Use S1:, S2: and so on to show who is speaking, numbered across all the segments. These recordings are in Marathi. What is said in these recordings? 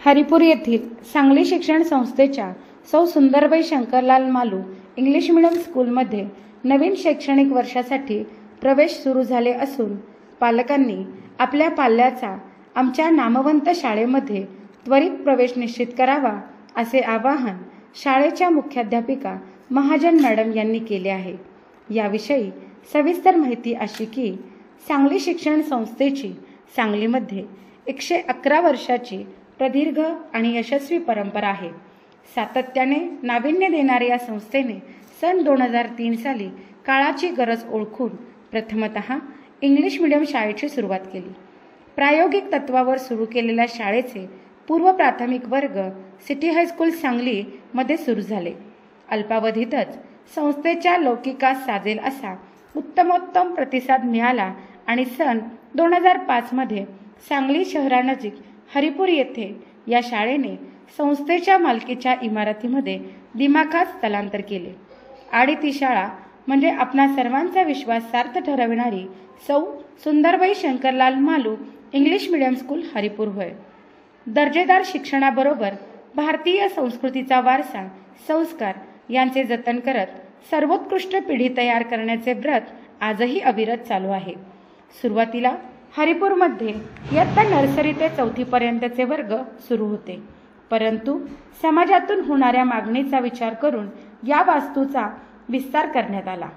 S1: हरिपूर येथील सांगली शिक्षण संस्थेच्या सौ सुंदरबाई शंकरलाल मालू इंग्लिश मीडियम स्कूलमध्ये नवीन शैक्षणिक वर्षासाठी प्रवेश सुरू झाले असून पालकांनी आपल्या पाल्याचा आमच्या नामवंत शाळेमध्ये त्वरित प्रवेश निश्चित करावा असे आवाहन शाळेच्या मुख्याध्यापिका महाजन मॅडम यांनी केले आहे। याविषयी सविस्तर माहिती अशी की सांगली शिक्षण संस्थेची सांगलीमध्ये 111 वर्षाची प्रदीर्घ आणि यशस्वी परंपरा आहे। सातत्याने नाविन्य देणाऱ्या या संस्थेने सन 2003 साली काळाची गरज ओळखून प्रथमतः इंग्लिश मीडियम शाळेची सुरुवात केली। प्रायोगिक तत्वावर सुरू केलेल्या शाळेचे पूर्व प्राथमिक वर्ग सिटी हायस्कूल सांगली मध्ये सुरू झाले। अल्पावधीतच संस्थेच्या लौकिकास साजेल असा उत्तमोत्तम प्रतिसाद मिळाला आणि सन 2005 मध्ये सांगली शहरानजीक हरिपूर येथे या शाळेने संस्थेच्या मालकीच्या इमारतीमध्ये दिमाखात स्थलांतर केले आणि ती शाळा म्हणजे आपणा सर्वांचा विश्वास सार्थ ठरविणारी सौ Sundarbai Shankarlal Malu English medium school Haripur होय। दर्जेदार शिक्षणाबरोबर भारतीय संस्कृतीचा वारसा संस्कार यांचे जतन करत सर्वोत्कृष्ट पिढी तयार करण्याचे व्रत आजही अविरत चालू आहे। सुरुवातीला हरिपूरमध्ये इयत्ता नर्सरी ते 4थी पर्यंतचे वर्ग सुरू होते, परंतु समाजातून होणाऱ्या मागणीचा विचार करून या वास्तूचा विस्तार करण्यात आला।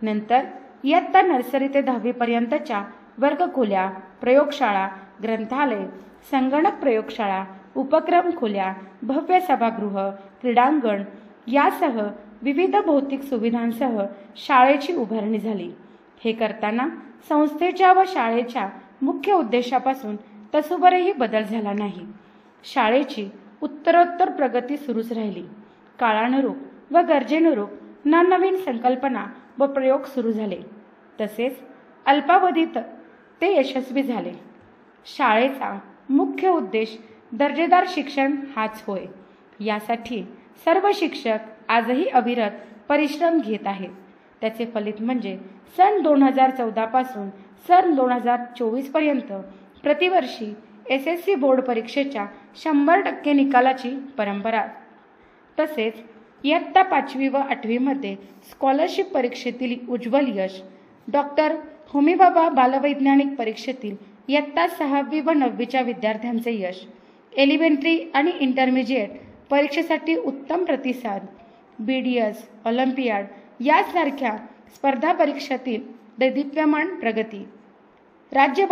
S1: नंतर इयत्ता नर्सरी ते 10वी पर्यंतच्या वर्गखोल्या, प्रयोगशाळा, ग्रंथालय, संगणक प्रयोगशाळा, उपक्रम खोल्या, भव्य सभागृह, क्रीडांगण यासह विविध भौतिक सुविधांसह शाळेची उभारणी झाली। हे करताना संस्थेच्या व शाळेच्या मुख्य उद्देशापासून तसूभरही बदल झाला नाही। शाळेची उत्तरोत्तर प्रगती सुरूच राहिली। काळानुरूप व गरजेनुरूप नवनवीन संकल्पना व प्रयोग सुरू झाले, तसेच अल्पावधीत ते यशस्वी झाले। शाळेचा मुख्य उद्देश दर्जेदार शिक्षण हाच होय। यासाठी सर्व शिक्षक आजही अविरत परिश्रम घेत आहेत। त्याचे फलित म्हणजे सन 2014 पासून सन 2024 पर्यंत प्रतिवर्षी SSC बोर्ड परीक्षेच्या 100% निकालाची परंपरा, तसेच इयत्ता 5वी व 8वी मध्ये स्कॉलरशिप परीक्षेतील उज्ज्वल यश, डॉक्टर होमीबाबा बालवैज्ञानिक परीक्षेतील इयत्ता 6वी व 9वीच्या विद्यार्थ्यांचे यश, एलिमेंटरी आणि इंटरमिजिएट परीक्षेसाठी उत्तम प्रतिसाद, BDS, ऑलिम्पियाड यासारख्या स्पर्धा परीक्षेतील दैदिप्यमान प्रगती, राज्य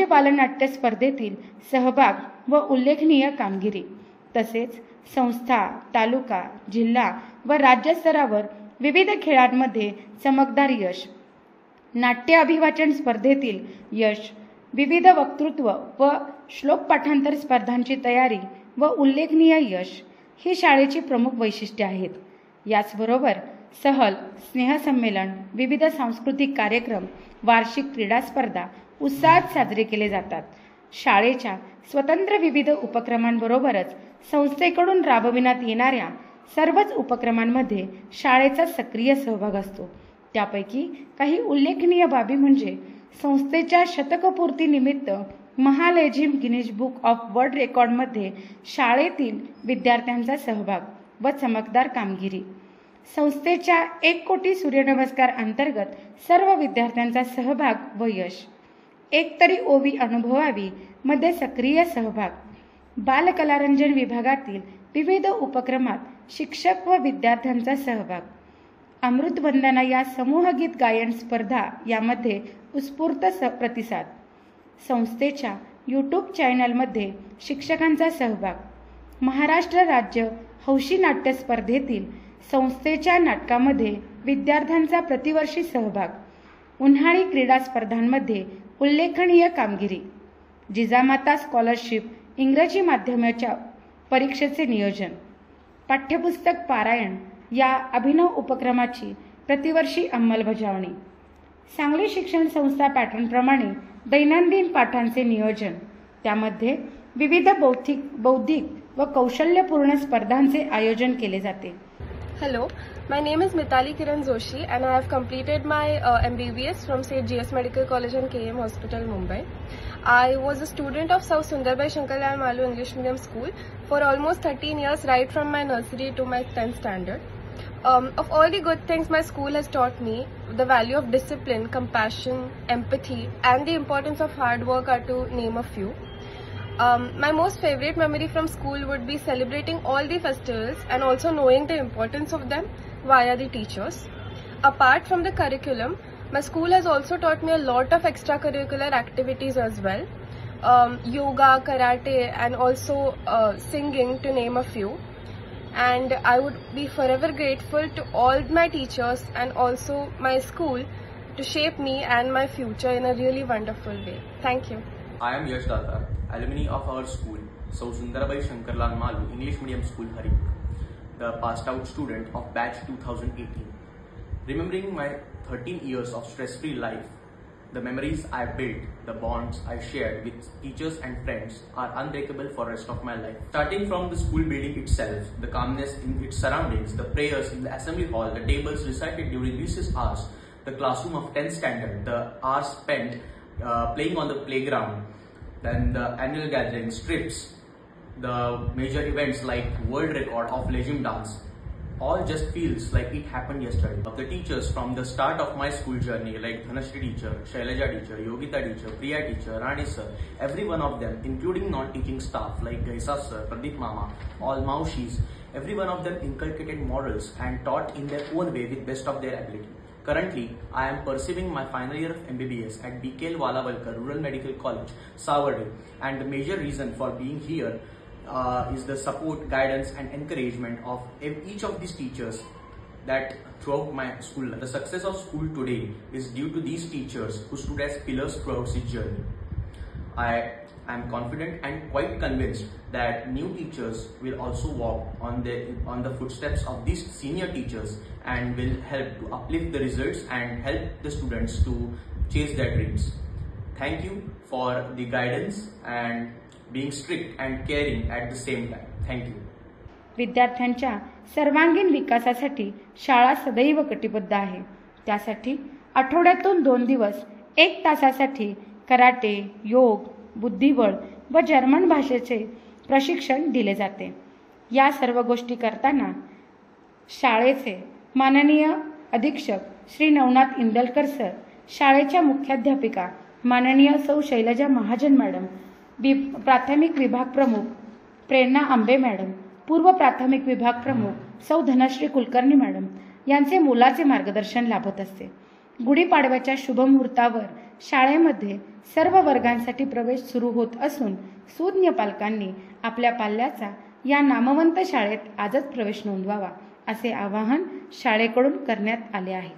S1: बालनाट्य स्पर्धेतील सहभाग व उल्लेखनीय कामगिरी, तसेच संस्था, तालुका, जिल्हा व राज्य स्तरावर विविध खेळांमध्ये चमकदार यश, नाट्य अभिवाचन स्पर्धेतील यश, विविध वक्तृत्व व श्लोक पाठांतर स्पर्धांची तयारी व उल्लेखनीय यश ही शाळेची प्रमुख वैशिष्ट्ये आहेत। याचबरोबर सहल, स्नेहसंमेलन, विविध सांस्कृतिक कार्यक्रम, वार्षिक क्रीडा स्पर्धा उत्साहात साजरे केले जातात। शाळेच्या स्वतंत्र विविध उपक्रमांबरोबरच संस्थेकडून राबविण्यात येणाऱ्या सर्वच उपक्रमांमध्ये शाळेचा सक्रिय सहभाग असतो। त्यापैकी काही उल्लेखनीय बाबी म्हणजे संस्थेच्या शतकपूर्ती निमित्त महालेझिम गिनीज बुक ऑफ वर्ल्ड रेकॉर्डमध्ये शाळेतील विद्यार्थ्यांचा सहभाग व चमकदार कामगिरी, संस्थेच्या 1 कोटी सूर्यनमस्कार अंतर्गत सर्व विद्यार्थ्यांचा सहभाग व यश, एक तरी ओवी अनुभवावी मध्ये सक्रिय सहभाग, बालकलारंजन विभागातील विविध उपक्रमात शिक्षक व विद्यार्थ्यांचा सहभाग, अमृतवंदना या समूहगीत गायन स्पर्धा यामध्ये उत्स्फूर्त प्रतिसाद, संस्थेच्या YouTube चॅनलमध्ये शिक्षकांचा सहभाग, महाराष्ट्र राज्य हौशी नाट्य स्पर्धेतील संस्थेच्या नाटकामध्ये विद्यार्थ्यांचा प्रतिवर्षी सहभाग, उन्हाळी क्रीडा स्पर्धांमध्ये उल्लेखनीय कामगिरी, जिजामाता स्कॉलरशिप इंग्रजी माध्यमाच्या परीक्षेचे नियोजन, पाठ्यपुस्तक पारायण या अभिनव उपक्रमाची प्रतिवर्षी अंमलबजावणी, सांगली शिक्षण संस्था पॅटर्नप्रमाणे दैनंदिन पाठांचे नियोजन, त्यामध्ये विविध बौद्धिक व कौशल्यपूर्ण स्पर्धांचे आयोजन केले जाते।
S2: Hello, my name is Mitali Kiran Joshi and I have completed my MBBS from St. GS Medical College and KM Hospital, Mumbai. I was a student of South Sundarbai Shankarlal Malu English Medium School for almost 13 years, right from my nursery to my 10th standard. Of all the good things my school has taught me, the value of discipline, compassion, empathy and the importance of hard work are to name a few. My most favorite memory from school would be celebrating all the festivals and also knowing the importance of them via the teachers. Apart from the curriculum, my school has also taught me a lot of extracurricular activities as well. Yoga, karate and also singing, to name a few. And I would be forever grateful to all my teachers and also my school to shape me and my future in a really wonderful way. Thank you.
S3: I am Yash Datar, alumni of our school, South Sundarbai Shankarlal Malu English Medium School, Haripur, the passed out student of batch 2018. Remembering my 13 years of stress-free life, the memories I built, the bonds I shared with teachers and friends are unbreakable for the rest of my life. Starting from the school building itself, the calmness in its surroundings, the prayers in the assembly hall, the tables recited during recess hours, the classroom of 10th standard, the hours spent playing on the playground, then the annual gatherings, trips, the major events like world record of Legend dance, all just feels like it happened yesterday. Of the teachers from the start of my school journey, like Dhanashri teacher, Shailaja teacher, Yogita teacher, Priya teacher, Rani sir, every one of them, including non-teaching staff like Gaisa sir, Pradeep Mama, all Maushis, every one of them inculcated morals and taught in their own way with best of their ability. Currently, I am pursuing my final year of MBBS at BKL Valavalkar Rural Medical College, Savardi, and the major reason for being here is the support, guidance and encouragement of each of these teachers that throughout my school life. The success of school today is due to these teachers who stood as pillars throughout this journey. I am confident and quite convinced that new teachers will also walk on the footsteps of these senior teachers and will help to uplift the results and help the students to chase their dreams. Thank you for the guidance and being strict and caring at the same time. Thank you.
S1: विद्यार्थ्यांच्या सर्वांगीण विकासासाठी शाळा सदैव कटिबद्ध आहे. त्यासाठी आठवड्यातून 2 दिवस 1 तासासाठी कराटे, योग, बुद्धिबळ व जर्मन भाषेचे प्रशिक्षण दिले जाते. या सर्व गोष्टी करताना शाळेचे माननीय अधीक्षक श्री नवनाथ इंदलकर सर, शाळेच्या मुख्याध्यापिका माननीय सौ शैलजा महाजन मॅडम, प्राथमिक विभाग प्रमुख प्रेरणा आंबे मॅडम, पूर्व प्राथमिक विभाग प्रमुख सौ धनश्री कुलकर्णी मॅडम यांचे मोलाचे मार्गदर्शन लाभत असते. गुढीपाडव्याच्या शुभ मुहूर्तावर शाळेमध्ये सर्व वर्गांसाठी प्रवेश सुरू होत असून सुज्ञ पालकांनी आपल्या पाल्याचा या नामवंत शाळेत आजच प्रवेश नोंदवावा असे आवाहन शाळेकडून करण्यात आले आहे.